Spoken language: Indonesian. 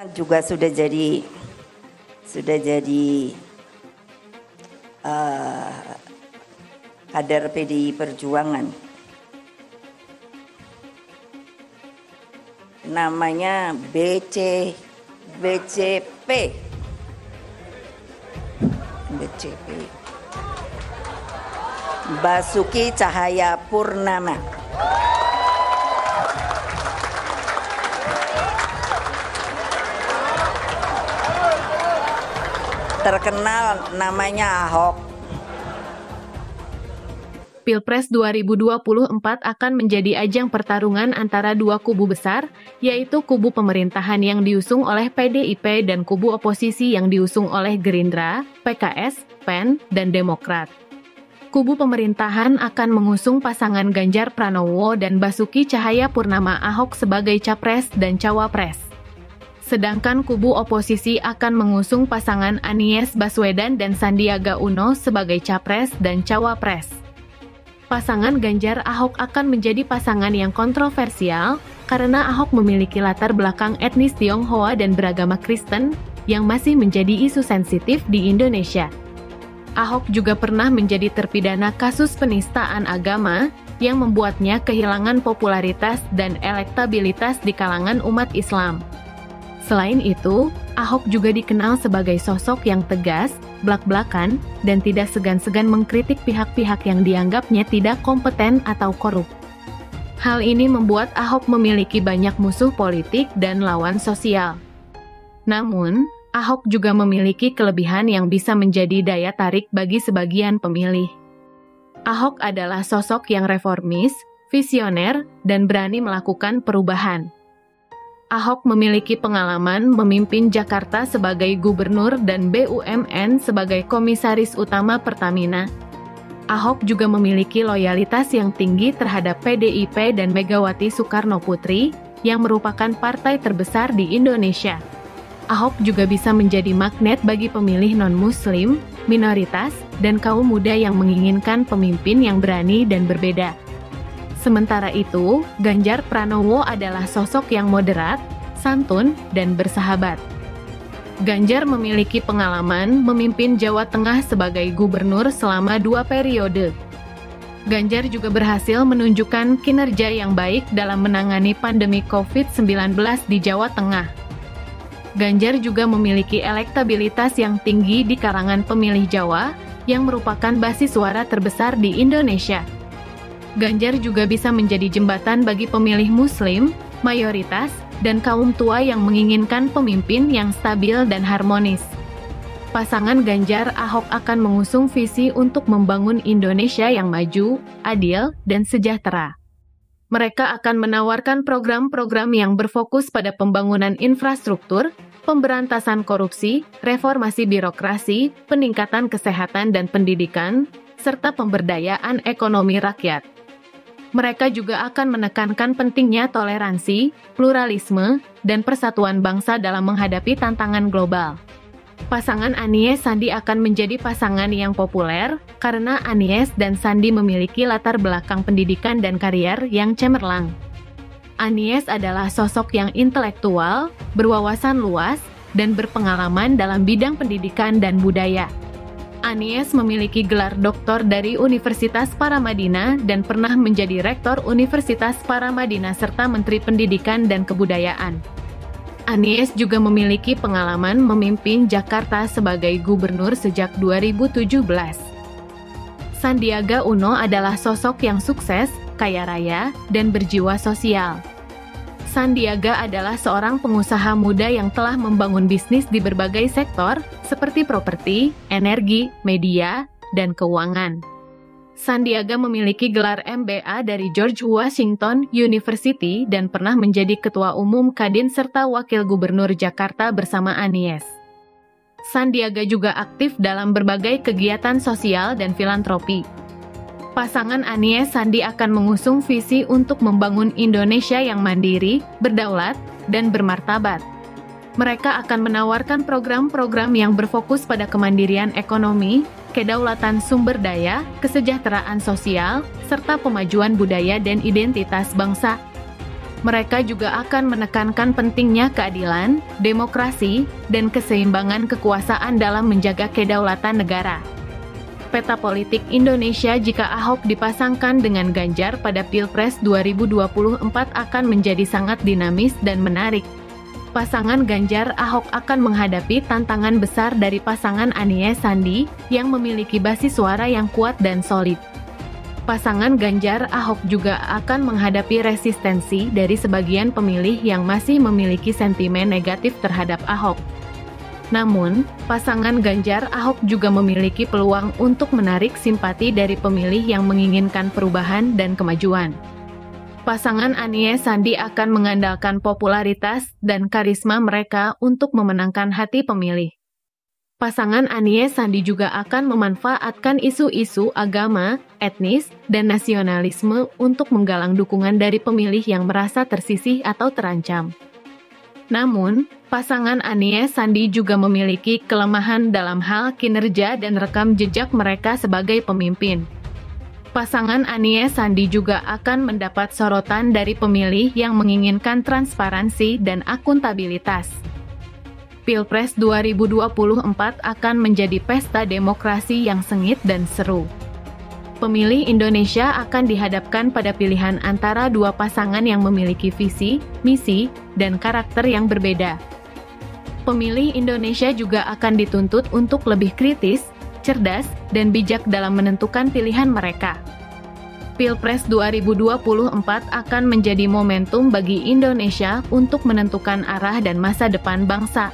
juga sudah jadi kader PDI Perjuangan. Namanya BCP. Basuki Cahayapurnama. Terkenal namanya Ahok. Pilpres 2024 akan menjadi ajang pertarungan antara dua kubu besar, yaitu kubu pemerintahan yang diusung oleh PDIP dan kubu oposisi yang diusung oleh Gerindra, PKS, PAN, dan Demokrat. Kubu pemerintahan akan mengusung pasangan Ganjar Pranowo dan Basuki Cahayapurnama Ahok sebagai capres dan cawapres. Sedangkan kubu oposisi akan mengusung pasangan Anies Baswedan dan Sandiaga Uno sebagai capres dan cawapres. Pasangan Ganjar Ahok akan menjadi pasangan yang kontroversial karena Ahok memiliki latar belakang etnis Tionghoa dan beragama Kristen yang masih menjadi isu sensitif di Indonesia. Ahok juga pernah menjadi terpidana kasus penistaan agama yang membuatnya kehilangan popularitas dan elektabilitas di kalangan umat Islam. Selain itu, Ahok juga dikenal sebagai sosok yang tegas, blak-blakan, dan tidak segan-segan mengkritik pihak-pihak yang dianggapnya tidak kompeten atau korup. Hal ini membuat Ahok memiliki banyak musuh politik dan lawan sosial. Namun, Ahok juga memiliki kelebihan yang bisa menjadi daya tarik bagi sebagian pemilih. Ahok adalah sosok yang reformis, visioner, dan berani melakukan perubahan. Ahok memiliki pengalaman memimpin Jakarta sebagai gubernur dan BUMN sebagai komisaris utama Pertamina. Ahok juga memiliki loyalitas yang tinggi terhadap PDIP dan Megawati Soekarnoputri, yang merupakan partai terbesar di Indonesia. Ahok juga bisa menjadi magnet bagi pemilih non-Muslim, minoritas, dan kaum muda yang menginginkan pemimpin yang berani dan berbeda. Sementara itu, Ganjar Pranowo adalah sosok yang moderat, santun, dan bersahabat. Ganjar memiliki pengalaman memimpin Jawa Tengah sebagai gubernur selama 2 periode. Ganjar juga berhasil menunjukkan kinerja yang baik dalam menangani pandemi COVID-19 di Jawa Tengah. Ganjar juga memiliki elektabilitas yang tinggi di kalangan pemilih Jawa, yang merupakan basis suara terbesar di Indonesia. Ganjar juga bisa menjadi jembatan bagi pemilih Muslim, mayoritas, dan kaum tua yang menginginkan pemimpin yang stabil dan harmonis. Pasangan Ganjar Ahok akan mengusung visi untuk membangun Indonesia yang maju, adil, dan sejahtera. Mereka akan menawarkan program-program yang berfokus pada pembangunan infrastruktur, pemberantasan korupsi, reformasi birokrasi, peningkatan kesehatan dan pendidikan, serta pemberdayaan ekonomi rakyat. Mereka juga akan menekankan pentingnya toleransi, pluralisme, dan persatuan bangsa dalam menghadapi tantangan global. Pasangan Anies Sandi akan menjadi pasangan yang populer karena Anies dan Sandi memiliki latar belakang pendidikan dan karier yang cemerlang. Anies adalah sosok yang intelektual, berwawasan luas, dan berpengalaman dalam bidang pendidikan dan budaya. Anies memiliki gelar doktor dari Universitas Paramadina dan pernah menjadi rektor Universitas Paramadina serta Menteri Pendidikan dan Kebudayaan. Anies juga memiliki pengalaman memimpin Jakarta sebagai gubernur sejak 2017. Sandiaga Uno adalah sosok yang sukses, kaya raya, dan berjiwa sosial. Sandiaga adalah seorang pengusaha muda yang telah membangun bisnis di berbagai sektor, seperti properti, energi, media, dan keuangan. Sandiaga memiliki gelar MBA dari George Washington University dan pernah menjadi Ketua Umum Kadin serta Wakil Gubernur Jakarta bersama Anies. Sandiaga juga aktif dalam berbagai kegiatan sosial dan filantropi. Pasangan Anies Sandi akan mengusung visi untuk membangun Indonesia yang mandiri, berdaulat, dan bermartabat. Mereka akan menawarkan program-program yang berfokus pada kemandirian ekonomi, kedaulatan sumber daya, kesejahteraan sosial, serta pemajuan budaya dan identitas bangsa. Mereka juga akan menekankan pentingnya keadilan, demokrasi, dan keseimbangan kekuasaan dalam menjaga kedaulatan negara. Peta politik Indonesia jika Ahok dipasangkan dengan Ganjar pada Pilpres 2024 akan menjadi sangat dinamis dan menarik. Pasangan Ganjar-Ahok akan menghadapi tantangan besar dari pasangan Anies-Sandi yang memiliki basis suara yang kuat dan solid. Pasangan Ganjar-Ahok juga akan menghadapi resistensi dari sebagian pemilih yang masih memiliki sentimen negatif terhadap Ahok. Namun, pasangan Ganjar-Ahok juga memiliki peluang untuk menarik simpati dari pemilih yang menginginkan perubahan dan kemajuan. Pasangan Anies-Sandi akan mengandalkan popularitas dan karisma mereka untuk memenangkan hati pemilih. Pasangan Anies-Sandi juga akan memanfaatkan isu-isu agama, etnis, dan nasionalisme untuk menggalang dukungan dari pemilih yang merasa tersisih atau terancam. Namun, pasangan Anies-Sandi juga memiliki kelemahan dalam hal kinerja dan rekam jejak mereka sebagai pemimpin. Pasangan Anies-Sandi juga akan mendapat sorotan dari pemilih yang menginginkan transparansi dan akuntabilitas. Pilpres 2024 akan menjadi pesta demokrasi yang sengit dan seru. Pemilih Indonesia akan dihadapkan pada pilihan antara dua pasangan yang memiliki visi, misi, dan karakter yang berbeda. Pemilih Indonesia juga akan dituntut untuk lebih kritis, cerdas, dan bijak dalam menentukan pilihan mereka. Pilpres 2024 akan menjadi momentum bagi Indonesia untuk menentukan arah dan masa depan bangsa.